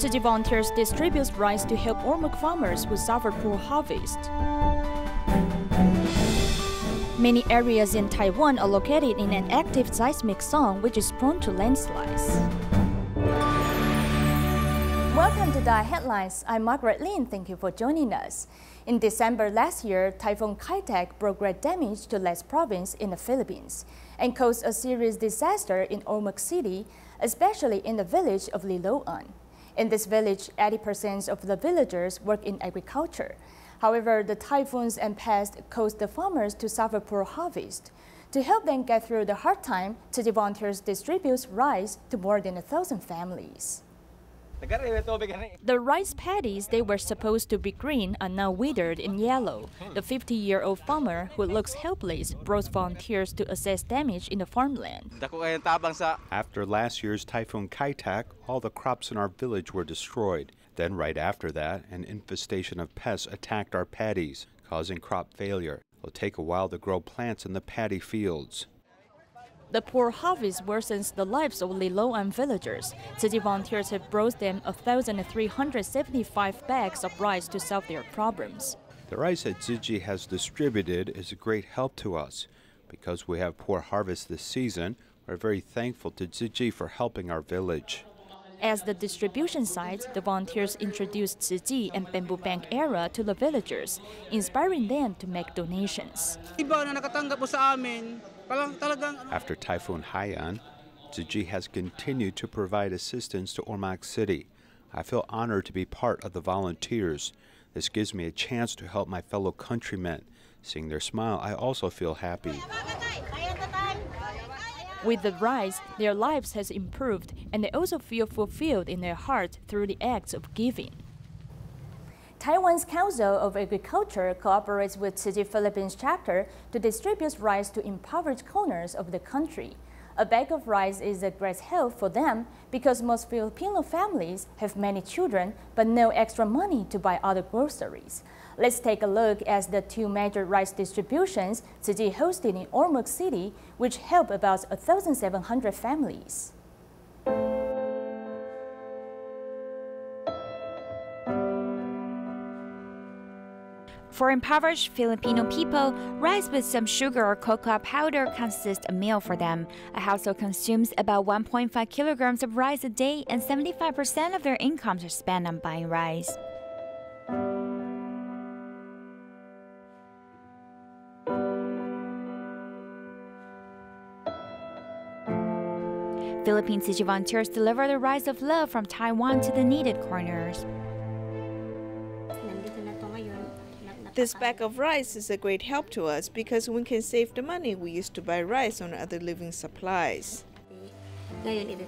Tzu Chi volunteers distribute rice to help Ormoc farmers who suffer poor harvest. Many areas in Taiwan are located in an active seismic zone which is prone to landslides. Welcome to DaAi Headlines. I'm Margaret Lin. Thank you for joining us. In December last year, Typhoon Kai-tak brought great damage to Les province in the Philippines and caused a serious disaster in Ormoc City, especially in the village of Liloan. In this village, 80% of the villagers work in agriculture. However, the typhoons and pests caused the farmers to suffer poor harvest. To help them get through the hard time, Tzu Chi volunteers distribute rice to more than 1,000 families. The rice paddies they were supposed to be green are now withered and yellow. The 50-year-old farmer, who looks helpless, brought volunteers to assess damage in the farmland. After last year's Typhoon Kai-tak, all the crops in our village were destroyed. Then right after that, an infestation of pests attacked our paddies, causing crop failure. It'll take a while to grow plants in the paddy fields. The poor harvest worsens the lives of Liloan villagers. Tzu Chi volunteers have brought them 1,375 bags of rice to solve their problems. The rice that Tzu Chi has distributed is a great help to us. Because we have poor harvest this season, we're very thankful to Tzu Chi for helping our village. As the distribution site, the volunteers introduced Tzu Chi and bamboo bank era to the villagers, inspiring them to make donations. After Typhoon Haiyan, Tzu Chi has continued to provide assistance to Ormoc City. I feel honored to be part of the volunteers. This gives me a chance to help my fellow countrymen. Seeing their smile, I also feel happy. With the rice, their lives has improved, and they also feel fulfilled in their heart through the acts of giving. Taiwan's Council of Agriculture cooperates with Tzu Chi Philippines chapter to distribute rice to impoverished corners of the country. A bag of rice is a great help for them because most Filipino families have many children but no extra money to buy other groceries. Let's take a look at the two major rice distributions Tzu Chi hosted in Ormoc City, which help about 1,700 families. For impoverished Filipino people, rice with some sugar or cocoa powder consists a meal for them. A household consumes about 1.5 kilograms of rice a day, and 75% of their incomes are spent on buying rice. Philippine Tzu Chi volunteers deliver the rice of love from Taiwan to the needed corners. This bag of rice is a great help to us because we can save the money we used to buy rice on other living supplies. The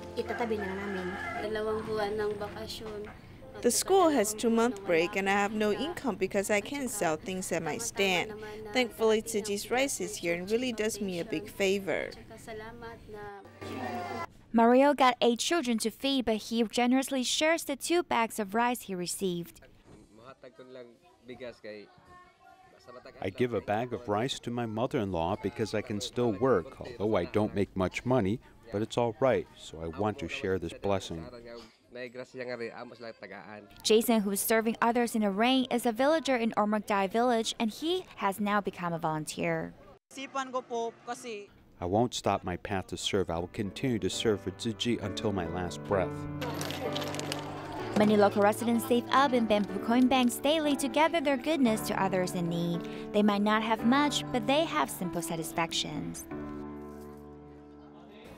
school has 2-month break and I have no income because I can't sell things at my stand. Thankfully, Tzu Chi's rice is here and really does me a big favor. Mario got 8 children to feed, but he generously shares the 2 bags of rice he received. I give a bag of rice to my mother-in-law because I can still work, although I don't make much money, but it's all right, so I want to share this blessing. Jason, who is serving others in the rain, is a villager in Ormoc DaAi village, and he has now become a volunteer. I won't stop my path to serve. I will continue to serve for Tzu Chi until my last breath. Many local residents save up in bamboo coin banks daily to gather their goodness to others in need. They might not have much, but they have simple satisfactions.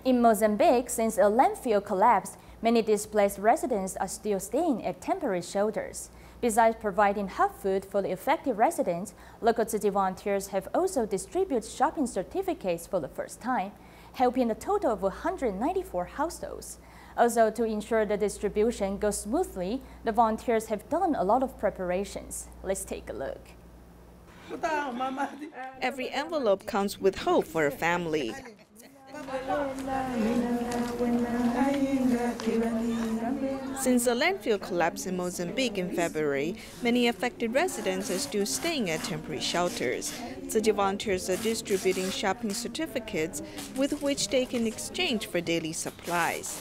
In Mozambique, since a landfill collapsed, many displaced residents are still staying at temporary shelters. Besides providing hot food for the affected residents, local Tzu Chi volunteers have also distributed shopping certificates for the first time, helping a total of 194 households. Also, to ensure the distribution goes smoothly, the volunteers have done a lot of preparations. Let's take a look. Every envelope comes with hope for a family. Since the landfill collapsed in Mozambique in February, many affected residents are still staying at temporary shelters. Tzu Chi volunteers are distributing shopping certificates with which they can exchange for daily supplies.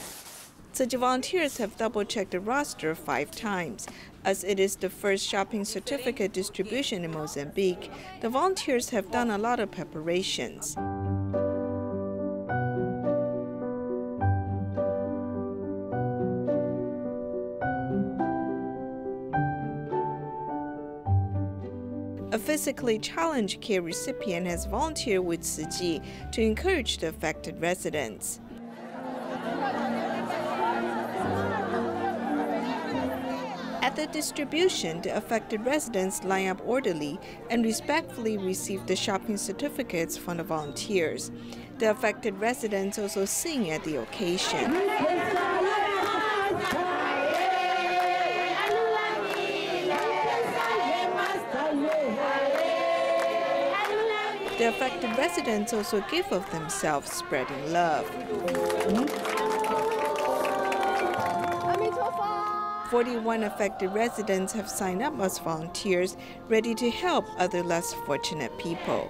Tzu Chi volunteers have double-checked the roster 5 times. As it is the first shopping certificate distribution in Mozambique, the volunteers have done a lot of preparations. A physically challenged care recipient has volunteered with Tzu Chi to encourage the affected residents. At the distribution, the affected residents line up orderly and respectfully receive the shopping certificates from the volunteers. The affected residents also sing at the occasion. The affected residents also give of themselves, spreading love. 41 affected residents have signed up as volunteers, ready to help other less fortunate people.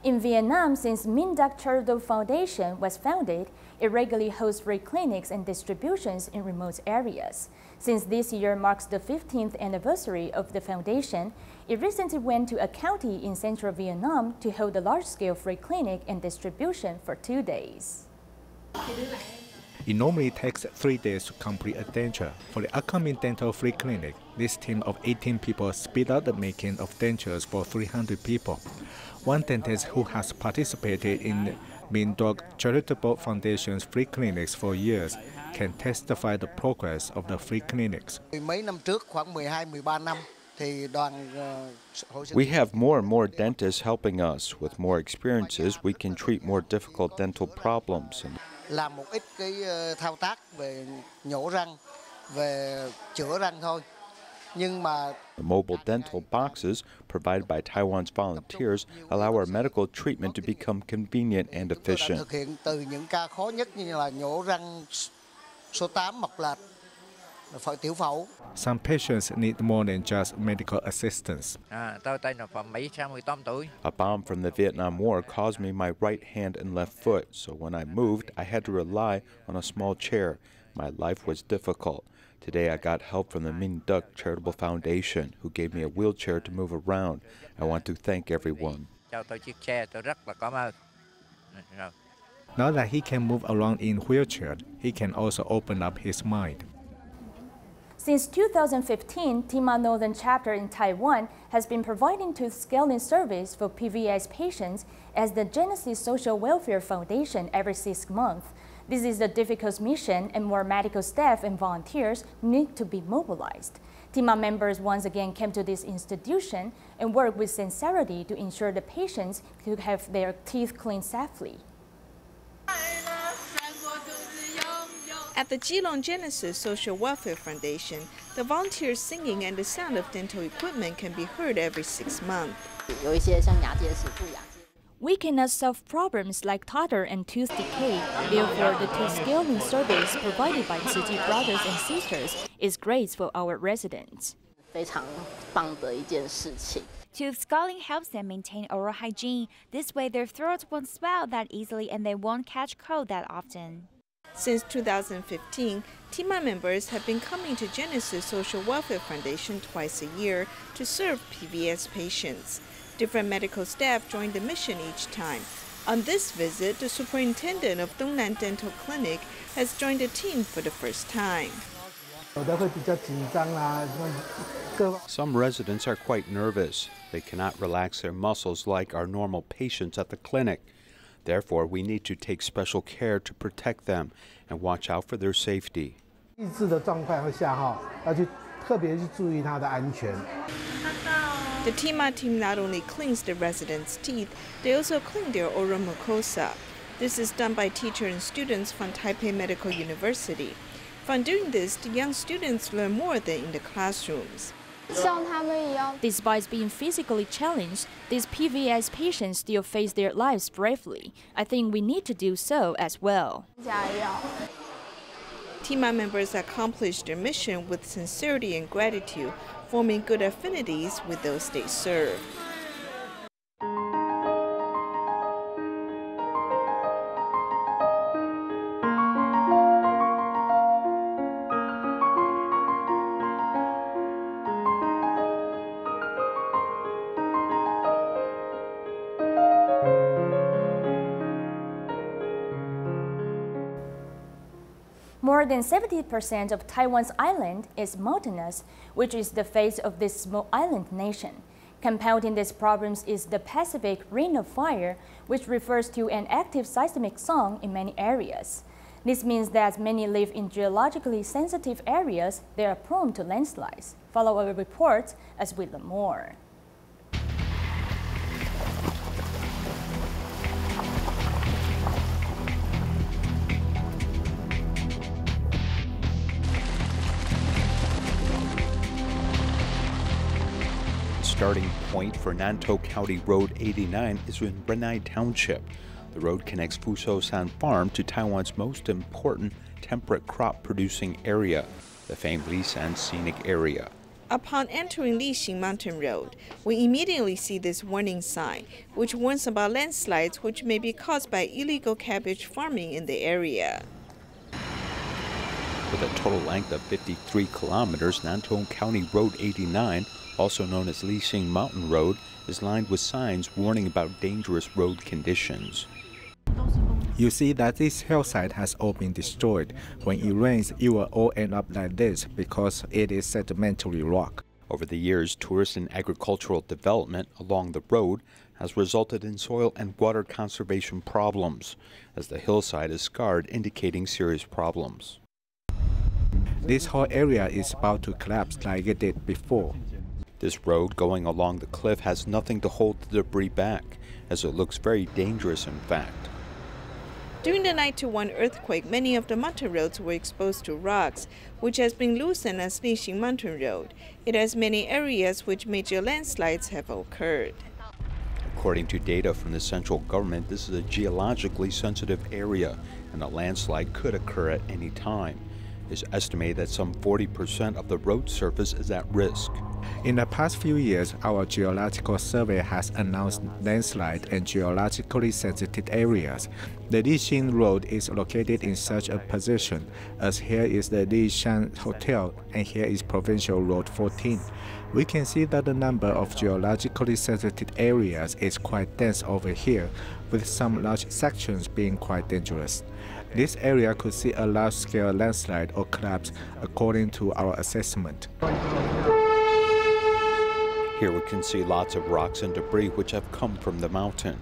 In Vietnam, since Minh Duc Charitable Foundation was founded, it regularly hosts free clinics and distributions in remote areas. Since this year marks the 15th anniversary of the foundation, it recently went to a county in central Vietnam to hold a large-scale free clinic and distribution for 2 days. It normally takes 3 days to complete a denture. For the upcoming dental free clinic, this team of 18 people speed up the making of dentures for 300 people. One dentist who has participated in Minh Duc Charitable Foundation's free clinics for years can testify the progress of the free clinics. We have more and more dentists helping us. With more experiences, we can treat more difficult dental problems. Làm một ít cái thao tác về nhổ răng, về chữa răng thôi. Nhưng mà the mobile dental boxes provided by Taiwan's volunteers allow our medical treatment to become convenient and efficient. thực hiện từ những ca khó nhất như là nhổ răng số 8 mọc lệch, phẫu tiểu phẫu. Some patients need more than just medical assistance. Tôi tên là Phạm Mỹ, 18 tuổi. A bomb from the Vietnam War caused me my right hand and left foot, so when I moved, I had to rely on a small chair. My life was difficult. Today I got help from the Minh Duc Charitable Foundation, who gave me a wheelchair to move around. I want to thank everyone. Cho tôi chiếc xe, tôi rất là cảm ơn. Now that he can move around in wheelchair, he can also open up his mind. Since 2015, TIMA Northern Chapter in Taiwan has been providing tooth-scaling service for PVS patients as the Genesis Social Welfare Foundation every 6 months. This is a difficult mission, and more medical staff and volunteers need to be mobilized. TIMA members once again came to this institution and worked with sincerity to ensure the patients could have their teeth cleaned safely. At the Geelong Genesis Social Welfare Foundation, the volunteers singing and the sound of dental equipment can be heard every 6 months. We cannot solve problems like totter and tooth decay. Therefore, the tooth scaling service provided by Tzu Chi brothers and sisters is great for our residents. Tooth scaling helps them maintain oral hygiene. This way, their throats won't swell that easily and they won't catch cold that often. Since 2015, TIMA members have been coming to Genesis Social Welfare Foundation twice a year to serve PVS patients. Different medical staff join the mission each time. On this visit, the superintendent of Dongnan Dental Clinic has joined the team for the first time. Some residents are quite nervous. They cannot relax their muscles like our normal patients at the clinic. Therefore, we need to take special care to protect them and watch out for their safety. The TIMA team not only cleans the residents' teeth, they also clean their oral mucosa. This is done by teachers and students from Taipei Medical University. From doing this, the young students learn more than in the classrooms. Despite being physically challenged, these PVS patients still face their lives bravely. I think we need to do so as well. TIMA members accomplish their mission with sincerity and gratitude, forming good affinities with those they serve. More than 70% of Taiwan's island is mountainous, which is the face of this small island nation. Compounding these problems is the Pacific Ring of Fire, which refers to an active seismic zone in many areas. This means that many live in geologically sensitive areas that are prone to landslides. Follow our report as we learn more. Starting point for Nantou County Road 89 is in Renai Township. The road connects Fuzhou-san Farm to Taiwan's most important temperate crop-producing area, the famed Lishan Scenic Area. Upon entering Lixing Mountain Road, we immediately see this warning sign, which warns about landslides which may be caused by illegal cabbage farming in the area. With a total length of 53 kilometers, Nantou County Road 89, also known as Lixing Mountain Road, is lined with signs warning about dangerous road conditions. You see that this hillside has all been destroyed. When it rains, it will all end up like this because it is sedimentary rock. Over the years, tourist and agricultural development along the road has resulted in soil and water conservation problems, as the hillside is scarred, indicating serious problems. This whole area is about to collapse like it did before. This road going along the cliff has nothing to hold the debris back, as it looks very dangerous in fact. During the 9/1 earthquake, many of the mountain roads were exposed to rocks, which has been loosened as Lixing Mountain Road. It has many areas which major landslides have occurred. According to data from the central government, this is a geologically sensitive area, and a landslide could occur at any time. It's estimated that some 40% of the road surface is at risk. In the past few years, our Geological Survey has announced landslide and geologically sensitive areas. The Lixing Road is located in such a position, as here is the Lishan Hotel and here is Provincial Road 14. We can see that the number of geologically sensitive areas is quite dense over here, with some large sections being quite dangerous. This area could see a large-scale landslide or collapse according to our assessment. Here we can see lots of rocks and debris which have come from the mountain.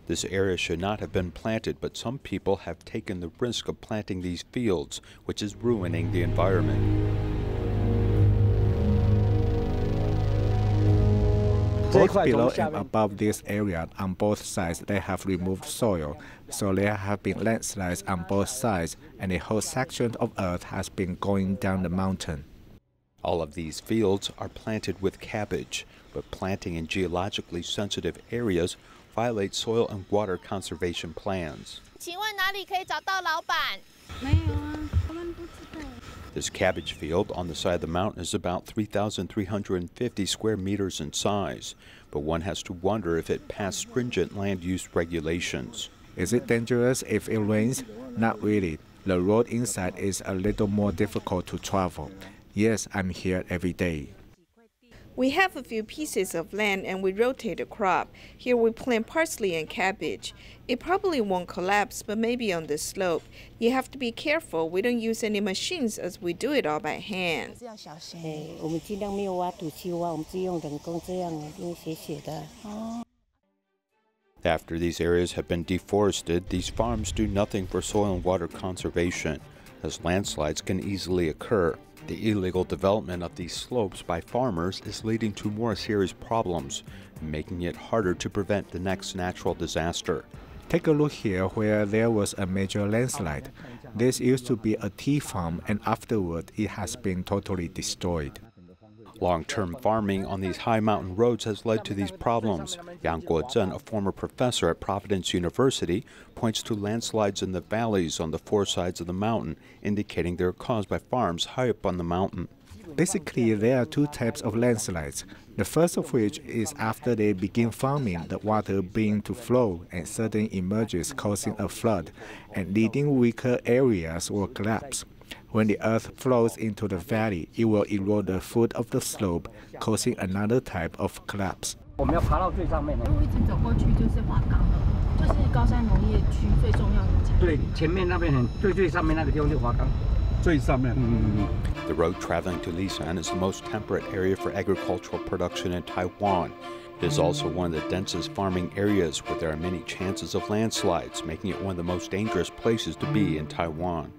This area should not have been planted, but some people have taken the risk of planting these fields, which is ruining the environment. Both below and above this area, on both sides, they have removed soil, so there have been landslides on both sides, and a whole section of earth has been going down the mountain. All of these fields are planted with cabbage, but planting in geologically sensitive areas violates soil and water conservation plans. This cabbage field on the side of the mountain is about 3,350 square meters in size, but one has to wonder if it passed stringent land use regulations. Is it dangerous if it rains? Not really. The road inside is a little more difficult to travel. Yes, I'm here every day. We have a few pieces of land and we rotate a crop. Here we plant parsley and cabbage. It probably won't collapse, but maybe on the slope. You have to be careful. We don't use any machines as we do it all by hand. After these areas have been deforested, these farms do nothing for soil and water conservation, as landslides can easily occur. The illegal development of these slopes by farmers is leading to more serious problems, making it harder to prevent the next natural disaster. Take a look here where there was a major landslide. This used to be a tea farm, and afterward it has been totally destroyed. Long-term farming on these high mountain roads has led to these problems. Yang Guozhen, a former professor at Providence University, points to landslides in the valleys on the four sides of the mountain, indicating they are caused by farms high up on the mountain. Basically, there are two types of landslides. The first of which is after they begin farming, the water begins to flow and suddenly emerges, causing a flood, and leading weaker areas will collapse. When the earth flows into the valley, it will erode the foot of the slope, causing another type of collapse. The road traveling to Lisan is the most temperate area for agricultural production in Taiwan. It is also one of the densest farming areas where there are many chances of landslides, making it one of the most dangerous places to be in Taiwan.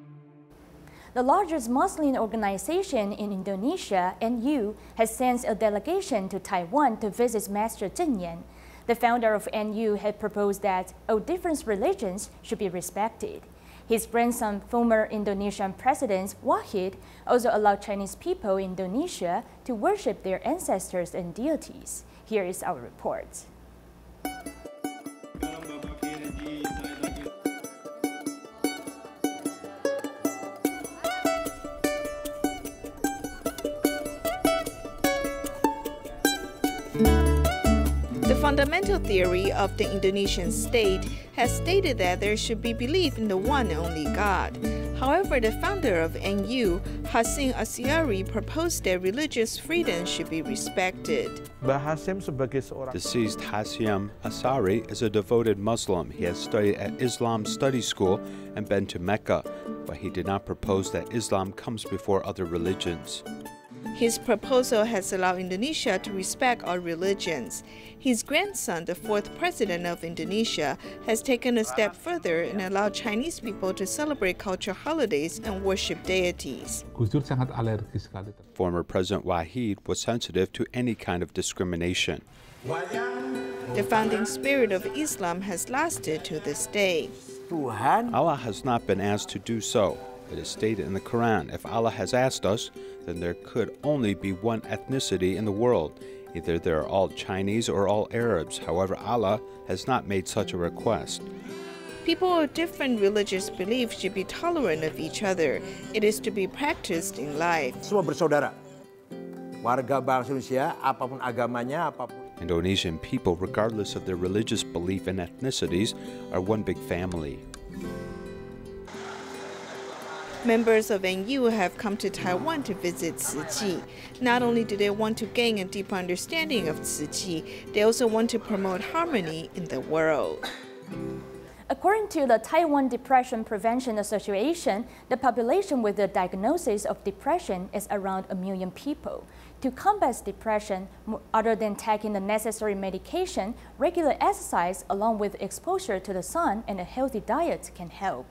The largest Muslim organization in Indonesia, NU, has sent a delegation to Taiwan to visit Master Zheng Yan. The founder of NU had proposed that all different religions should be respected. His grandson, former Indonesian President Wahid, also allowed Chinese people in Indonesia to worship their ancestors and deities. Here is our report. The fundamental theory of the Indonesian state has stated that there should be belief in the one and only God. However, the founder of NU, Hasim Asyari, proposed that religious freedom should be respected. Deceased Hasim Asyari is a devoted Muslim. He has studied at Islam Study School and been to Mecca, but he did not propose that Islam comes before other religions. His proposal has allowed Indonesia to respect all religions. His grandson, the fourth president of Indonesia, has taken a step further and allowed Chinese people to celebrate cultural holidays and worship deities. Former President Wahid was sensitive to any kind of discrimination. The founding spirit of Islam has lasted to this day. Allah has not been asked to do so. It is stated in the Quran, if Allah has asked us, then there could only be one ethnicity in the world. Either they are all Chinese or all Arabs. However, Allah has not made such a request. People of different religious beliefs should be tolerant of each other. It is to be practiced in life. Semua bersaudara. Warga bangsa Indonesia, apapun agamanya, apapun. Indonesian people, regardless of their religious belief and ethnicities, are one big family. Members of NU have come to Taiwan to visit Tzu Chi. Not only do they want to gain a deeper understanding of Tzu Chi, they also want to promote harmony in the world. According to the Taiwan Depression Prevention Association, the population with the diagnosis of depression is around 1 million people. To combat depression, other than taking the necessary medication, regular exercise along with exposure to the sun and a healthy diet can help.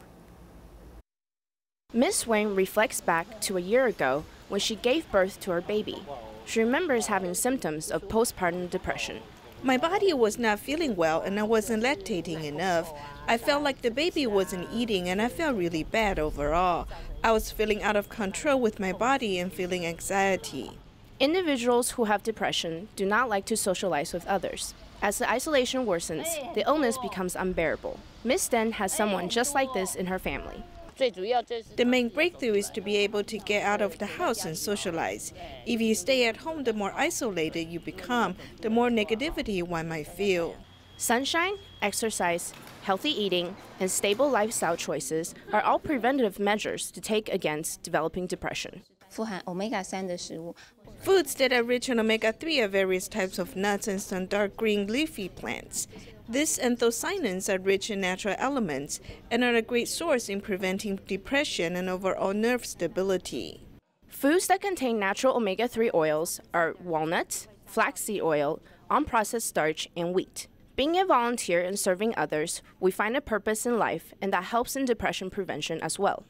Miss Wang reflects back to a year ago when she gave birth to her baby. She remembers having symptoms of postpartum depression. My body was not feeling well and I wasn't lactating enough. I felt like the baby wasn't eating and I felt really bad overall. I was feeling out of control with my body and feeling anxiety. Individuals who have depression do not like to socialize with others. As the isolation worsens, the illness becomes unbearable. Miss Den has someone just like this in her family. The main breakthrough is to be able to get out of the house and socialize. If you stay at home, the more isolated you become, the more negativity one might feel. Sunshine, exercise, healthy eating, and stable lifestyle choices are all preventative measures to take against developing depression. Foods that are rich in omega-3 are various types of nuts and some dark green leafy plants. These anthocyanins are rich in natural elements and are a great source in preventing depression and overall nerve stability. Foods that contain natural omega-3 oils are walnuts, flaxseed oil, unprocessed starch, and wheat. Being a volunteer and serving others, we find a purpose in life, and that helps in depression prevention as well.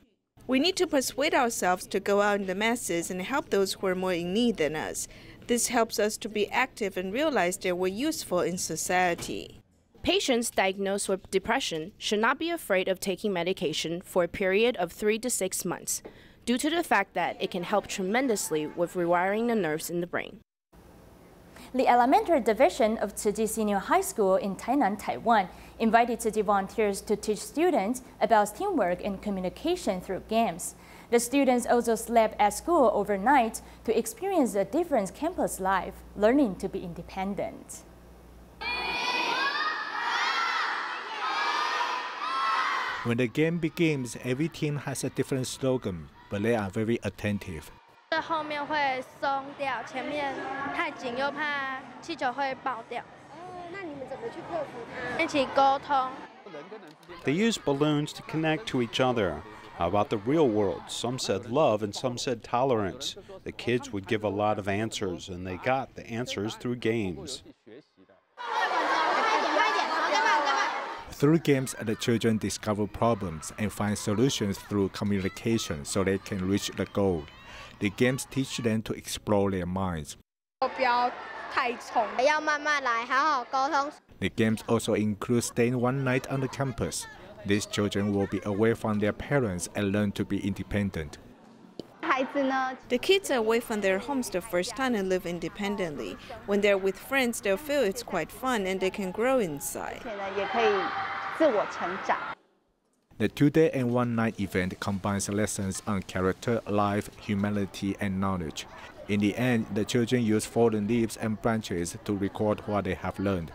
We need to persuade ourselves to go out in the masses and help those who are more in need than us. This helps us to be active and realize that we're useful in society. Patients diagnosed with depression should not be afraid of taking medication for a period of 3 to 6 months, due to the fact that it can help tremendously with rewiring the nerves in the brain. The elementary division of Tzu Chi Senior High School in Tainan, Taiwan, invited Tzu Chi volunteers to teach students about teamwork and communication through games. The students also slept at school overnight to experience a different campus life, learning to be independent. When the game begins, every team has a different slogan, but they are very attentive. 后面会松掉，前面太紧又怕气球会爆掉。那你们怎么去克服它？一起沟通。 They use balloons to connect to each other. How about the real world? Some said love and some said tolerance. The kids would give a lot of answers, and they got the answers through games. Through games, the children discover problems and find solutions through communication so they can reach the goal. The games teach them to explore their minds. The games also include staying one night on the campus. These children will be away from their parents and learn to be independent. The kids are away from their homes the first time and live independently. When they're with friends, they'll feel it's quite fun and they can grow inside. The 2-day and 1-night event combines lessons on character, life, humanity, and knowledge. In the end, the children use fallen leaves and branches to record what they have learned.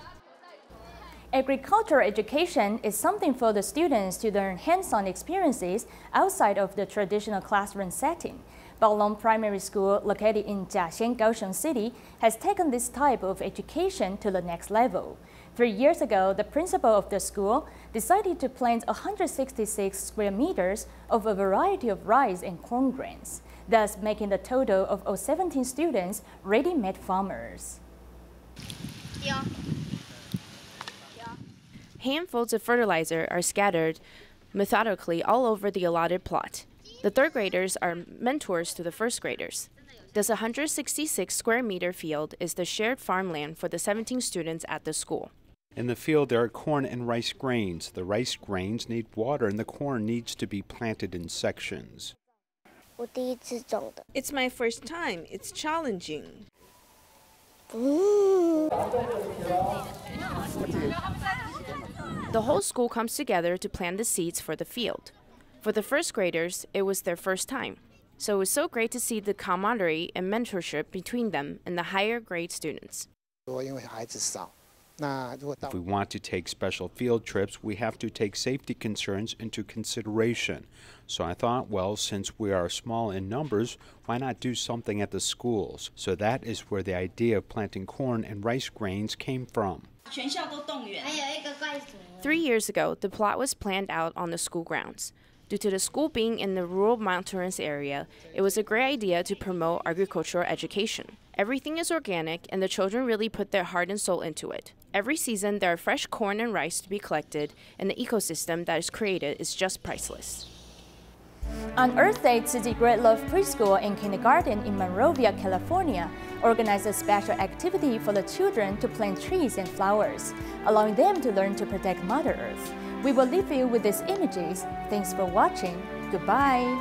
Agricultural education is something for the students to learn hands-on experiences outside of the traditional classroom setting. Baolong Primary School, located in Jiaxian, Kaohsiung City, has taken this type of education to the next level. 3 years ago, the principal of the school decided to plant 166 square meters of a variety of rice and corn grains, thus making the total of 17 students ready-made farmers. Handfuls of fertilizer are scattered methodically all over the allotted plot. The third graders are mentors to the first graders. This 166 square meter field is the shared farmland for the 17 students at the school. In the field, there are corn and rice grains. The rice grains need water and the corn needs to be planted in sections. It's my first time. It's challenging. The whole school comes together to plant the seeds for the field. For the first graders, it was their first time. So it was so great to see the camaraderie and mentorship between them and the higher grade students. If we want to take special field trips, we have to take safety concerns into consideration. So I thought, well, since we are small in numbers, why not do something at the schools? So that is where the idea of planting corn and rice grains came from. 3 years ago, the plot was planned out on the school grounds. Due to the school being in the rural mountainous area, it was a great idea to promote agricultural education. Everything is organic, and the children really put their heart and soul into it. Every season, there are fresh corn and rice to be collected, and the ecosystem that is created is just priceless. On Earth Day, Tzu Chi Great Love Preschool and Kindergarten in Monrovia, California, organized a special activity for the children to plant trees and flowers, allowing them to learn to protect Mother Earth. We will leave you with these images. Thanks for watching. Goodbye.